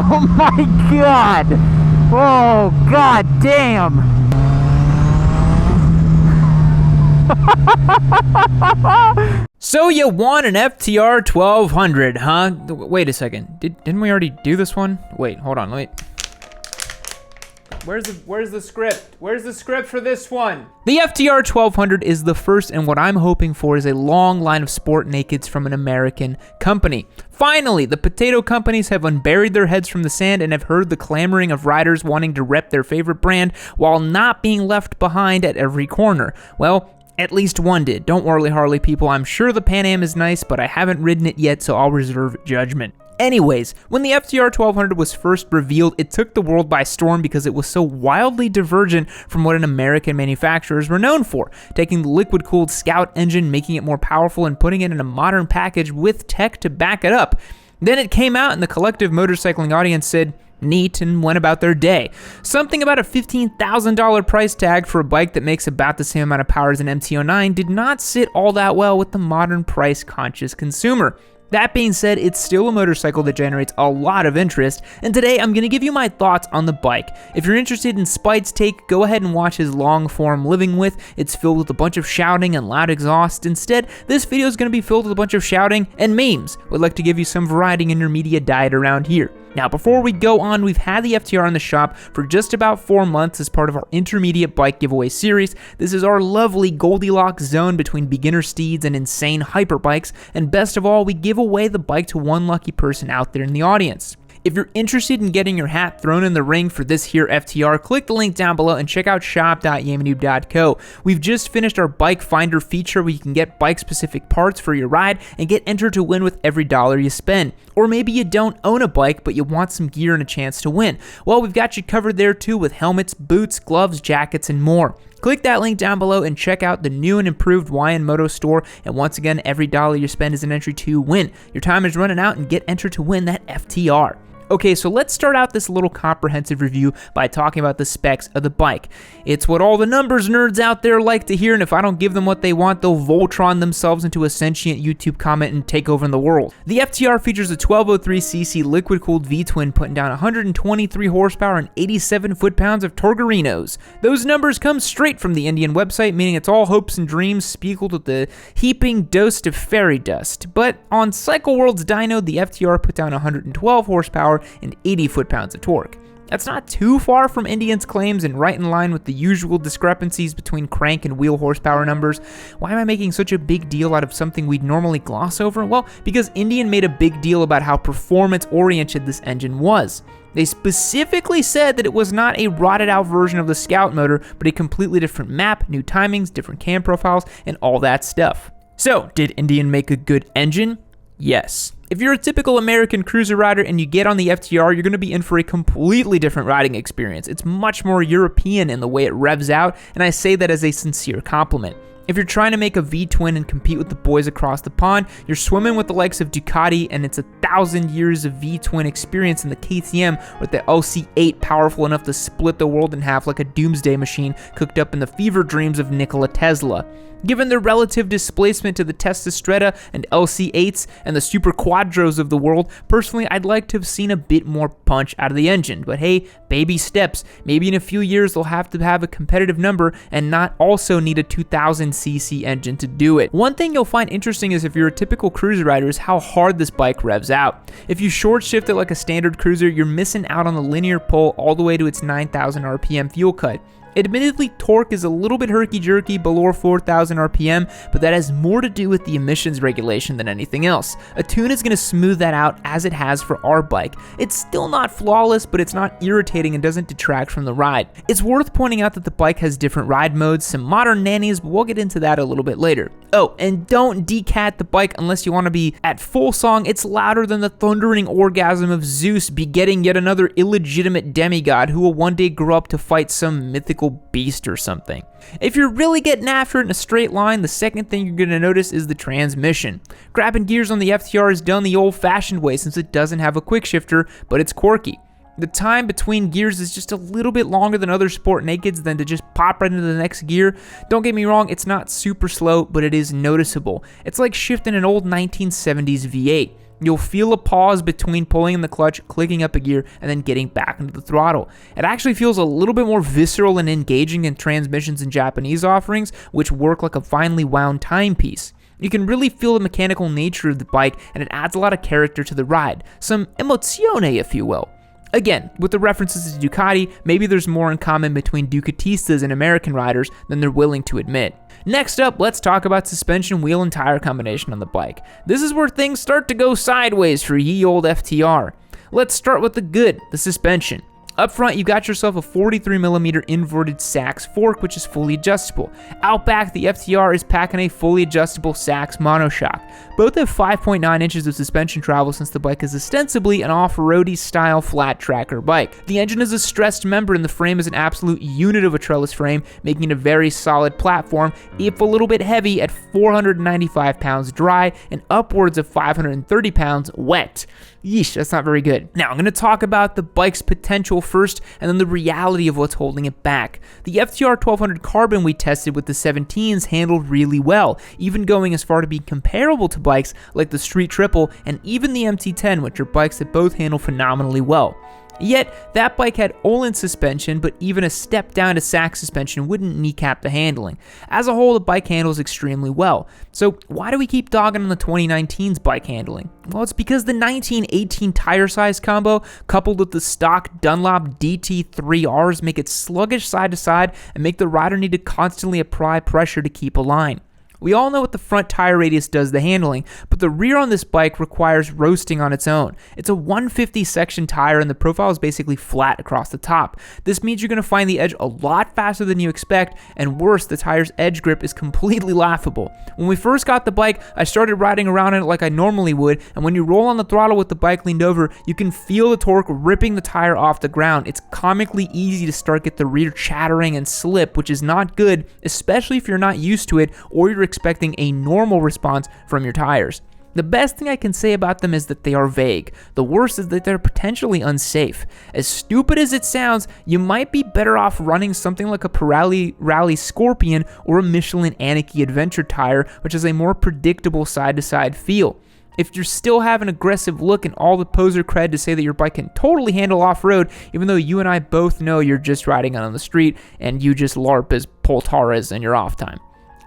Oh my god! Oh god damn! So you want an FTR1200, huh? Wait a second. Didn't we already do this one? Wait, hold on. Wait. Where's the script? Where's the script for this one? The FTR1200 is the first, and what I'm hoping for is a long line of sport nakeds from an American company. Finally, the potato companies have unburied their heads from the sand and have heard the clamoring of riders wanting to rep their favorite brand while not being left behind at every corner. Well, at least one did. Don't worry, Harley people. I'm sure the Pan Am is nice, but I haven't ridden it yet, so I'll reserve judgment. Anyways, when the FTR1200 was first revealed, it took the world by storm because it was so wildly divergent from what an American manufacturers were known for, taking the liquid-cooled Scout engine, making it more powerful, and putting it in a modern package with tech to back it up. Then it came out and the collective motorcycling audience said, neat, and went about their day. Something about a $15,000 price tag for a bike that makes about the same amount of power as an MT-09 did not sit all that well with the modern price-conscious consumer. That being said, it's still a motorcycle that generates a lot of interest, and today I'm going to give you my thoughts on the bike. If you're interested in Spite's take, go ahead and watch his long-form Living With. It's filled with a bunch of shouting and loud exhaust. Instead, this video is going to be filled with a bunch of shouting and memes. We'd like to give you some variety in your media diet around here. Now, before we go on, we've had the FTR in the shop for just about 4 months as part of our intermediate bike giveaway series. This is our lovely Goldilocks zone between beginner steeds and insane hyperbikes, and best of all, we give away the bike to one lucky person out there in the audience. If you're interested in getting your hat thrown in the ring for this here FTR, click the link down below and check out shop.yammie.co. We've just finished our bike finder feature where you can get bike-specific parts for your ride and get entered to win with every dollar you spend. Or maybe you don't own a bike, but you want some gear and a chance to win. Well, we've got you covered there too with helmets, boots, gloves, jackets, and more. Click that link down below and check out the new and improved YN Moto store, and once again, every dollar you spend is an entry to win. Your time is running out and get entered to win that FTR. Okay, so let's start out this little comprehensive review by talking about the specs of the bike. It's what all the numbers nerds out there like to hear, and if I don't give them what they want, they'll Voltron themselves into a sentient YouTube comment and take over the world. The FTR features a 1203cc liquid-cooled V-twin putting down 123 horsepower and 87 foot-pounds of torgorinos. Those numbers come straight from the Indian website, meaning it's all hopes and dreams speckled with the heaping dose of fairy dust. But on Cycle World's dyno, the FTR put down 112 horsepower and 80 foot-pounds of torque. That's not too far from Indian's claims and right in line with the usual discrepancies between crank and wheel horsepower numbers. Why am I making such a big deal out of something we'd normally gloss over? Well, because Indian made a big deal about how performance-oriented this engine was. They specifically said that it was not a rotted-out version of the Scout motor, but a completely different map, new timings, different cam profiles, and all that stuff. So, did Indian make a good engine? Yes. If you're a typical American cruiser rider and you get on the FTR, you're going to be in for a completely different riding experience. It's much more European in the way it revs out, and I say that as a sincere compliment. If you're trying to make a V-twin and compete with the boys across the pond, you're swimming with the likes of Ducati, and it's 1,000 years of V-twin experience in the KTM with the LC8 powerful enough to split the world in half like a doomsday machine cooked up in the fever dreams of Nikola Tesla. Given their relative displacement to the Tesla Stretta and LC8s and the Super Quadros of the world, personally I'd like to have seen a bit more punch out of the engine, but hey, baby steps. Maybe in a few years they'll have to have a competitive number and not also need a 2000cc engine to do it. One thing you'll find interesting is if you're a typical cruiser rider is how hard this bike revs out. If you short shift it like a standard cruiser, you're missing out on the linear pull all the way to its 9,000 RPM fuel cut. Admittedly, torque is a little bit herky-jerky below 4,000 RPM, but that has more to do with the emissions regulation than anything else. A tune is going to smooth that out as it has for our bike. It's still not flawless, but it's not irritating and doesn't detract from the ride. It's worth pointing out that the bike has different ride modes, some modern nannies, but we'll get into that a little bit later. Oh, and don't decat the bike unless you want to be at full song. It's louder than the thundering orgasm of Zeus begetting yet another illegitimate demigod who will one day grow up to fight some mythical beast or something. If you're really getting after it in a straight line, the second thing you're going to notice is the transmission. Grabbing gears on the FTR is done the old-fashioned way since it doesn't have a quick shifter, but it's quirky. The time between gears is just a little bit longer than other sport nakeds than to just pop right into the next gear. Don't get me wrong, it's not super slow, but it is noticeable. It's like shifting an old 1970s V8. You'll feel a pause between pulling in the clutch, clicking up a gear, and then getting back into the throttle. It actually feels a little bit more visceral and engaging than transmissions in Japanese offerings, which work like a finely wound timepiece. You can really feel the mechanical nature of the bike, and it adds a lot of character to the ride. Some emozione, if you will. Again, with the references to Ducati, maybe there's more in common between Ducatistas and American riders than they're willing to admit. Next up, let's talk about suspension, wheel, and tire combination on the bike. This is where things start to go sideways for ye old FTR. Let's start with the good, the suspension. Up front, you got yourself a 43mm inverted Sachs fork, which is fully adjustable. Out back, the FTR is packing a fully adjustable Sachs monoshock. Both have 5.9 inches of suspension travel since the bike is ostensibly an off-roady style flat tracker bike. The engine is a stressed member and the frame is an absolute unit of a trellis frame, making it a very solid platform, if a little bit heavy at 495 pounds dry and upwards of 530 pounds wet. Yeesh, that's not very good. Now, I'm going to talk about the bike's potential first, and then the reality of what's holding it back. The FTR1200 Carbon we tested with the 17s handled really well, even going as far to be comparable to bikes like the Street Triple and even the MT10, which are bikes that both handle phenomenally well. Yet, that bike had Öhlins suspension, but even a step down to Sachs suspension wouldn't kneecap the handling. As a whole, the bike handles extremely well. So why do we keep dogging on the 2019's bike handling? Well, it's because the 1918 tire size combo, coupled with the stock Dunlop DT3Rs, make it sluggish side to side and make the rider need to constantly apply pressure to keep a line. We all know what the front tire radius does the handling, but the rear on this bike requires roasting on its own. It's a 150 section tire and the profile is basically flat across the top. This means you're going to find the edge a lot faster than you expect, and worse, the tire's edge grip is completely laughable. When we first got the bike, I started riding around in it like I normally would, and when you roll on the throttle with the bike leaned over, you can feel the torque ripping the tire off the ground. It's comically easy to start get the rear chattering and slip, which is not good, especially if you're not used to it or you're expecting a normal response from your tires. The best thing I can say about them is that they are vague. The worst is that they're potentially unsafe. As stupid as it sounds, you might be better off running something like a Pirelli Rally Scorpion or a Michelin Aniki Adventure tire, which has a more predictable side-to-side feel. If you're still have an aggressive look and all the poser cred to say that your bike can totally handle off-road, even though you and I both know you're just riding on the street and you just LARP as Poltaras in your off time.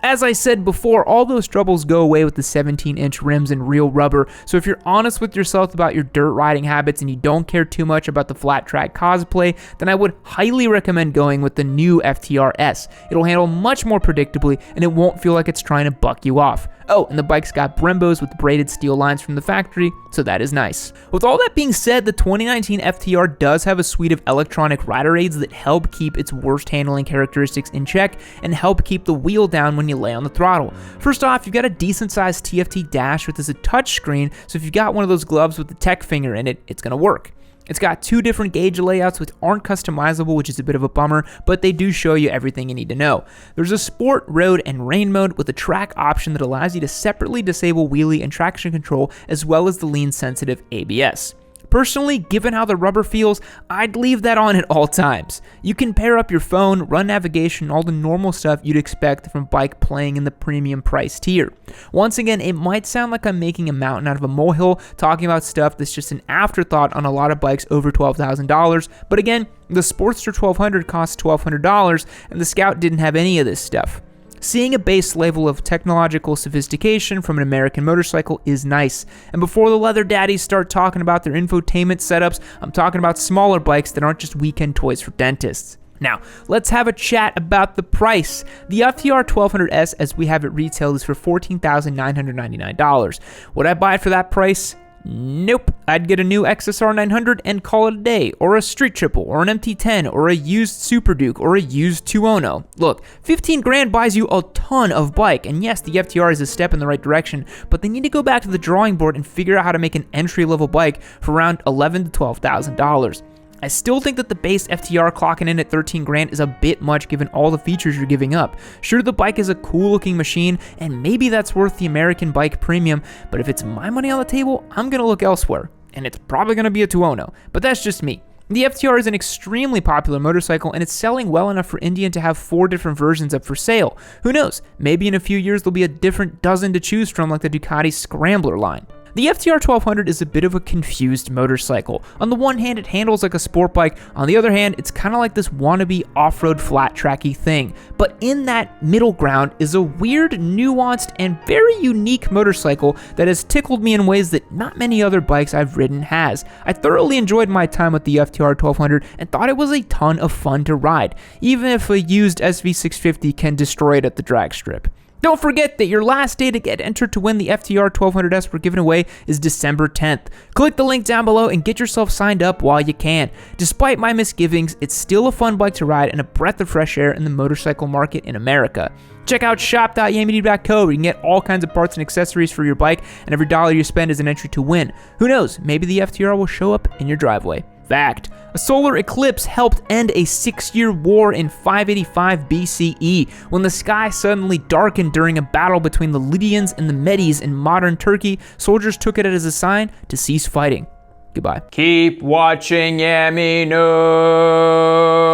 As I said before, all those troubles go away with the 17-inch rims and real rubber, so if you're honest with yourself about your dirt riding habits and you don't care too much about the flat track cosplay, then I would highly recommend going with the new FTR-S. It'll handle much more predictably and it won't feel like it's trying to buck you off. Oh, and the bike's got Brembos with braided steel lines from the factory, so that is nice. With all that being said, the 2019 FTR does have a suite of electronic rider aids that help keep its worst handling characteristics in check and help keep the wheel down when you lay on the throttle. First off, you've got a decent sized TFT dash with a touchscreen, so if you've got one of those gloves with the tech finger in it, it's gonna work. It's got two different gauge layouts which aren't customizable, which is a bit of a bummer, but they do show you everything you need to know. There's a sport, road, and rain mode with a track option that allows you to separately disable wheelie and traction control, as well as the lean-sensitive ABS. Personally, given how the rubber feels, I'd leave that on at all times. You can pair up your phone, run navigation, all the normal stuff you'd expect from a bike playing in the premium price tier. Once again, it might sound like I'm making a mountain out of a molehill, talking about stuff that's just an afterthought on a lot of bikes over $12,000, but again, the Sportster 1200 costs $1,200, and the Scout didn't have any of this stuff. Seeing a base level of technological sophistication from an American motorcycle is nice. And before the leather daddies start talking about their infotainment setups, I'm talking about smaller bikes that aren't just weekend toys for dentists. Now, let's have a chat about the price. The FTR1200S, as we have it retailed, is for $14,999. Would I buy it for that price? Nope. I'd get a new XSR 900 and call it a day, or a Street Triple, or an MT10, or a used Super Duke, or a used 2.0. Look, 15 grand buys you a ton of bike, and yes, the FTR is a step in the right direction, but they need to go back to the drawing board and figure out how to make an entry-level bike for around $11,000 to $12,000. I still think that the base FTR clocking in at 13 grand is a bit much given all the features you're giving up. Sure, the bike is a cool looking machine, and maybe that's worth the American bike premium, but if it's my money on the table, I'm gonna look elsewhere. And it's probably gonna be a 2.0, but that's just me. The FTR is an extremely popular motorcycle, and it's selling well enough for Indian to have 4 different versions up for sale. Who knows, maybe in a few years there'll be a different dozen to choose from like the Ducati Scrambler line. The FTR1200 is a bit of a confused motorcycle. On the one hand, it handles like a sport bike. On the other hand, it's kind of like this wannabe off-road flat tracky thing. But in that middle ground is a weird, nuanced, and very unique motorcycle that has tickled me in ways that not many other bikes I've ridden has. I thoroughly enjoyed my time with the FTR1200 and thought it was a ton of fun to ride, even if a used SV650 can destroy it at the drag strip. Don't forget that your last day to get entered to win the FTR1200S we're giving away is December 10th. Click the link down below and get yourself signed up while you can. Despite my misgivings, it's still a fun bike to ride and a breath of fresh air in the motorcycle market in America. Check out shop.yammie.co where you can get all kinds of parts and accessories for your bike, and every dollar you spend is an entry to win. Who knows, maybe the FTR will show up in your driveway. Fact: a solar eclipse helped end a 6-year war in 585 BCE, when the sky suddenly darkened during a battle between the Lydians and the Medes in modern Turkey. Soldiers took it as a sign to cease fighting. Goodbye. Keep watching Yammie Noob.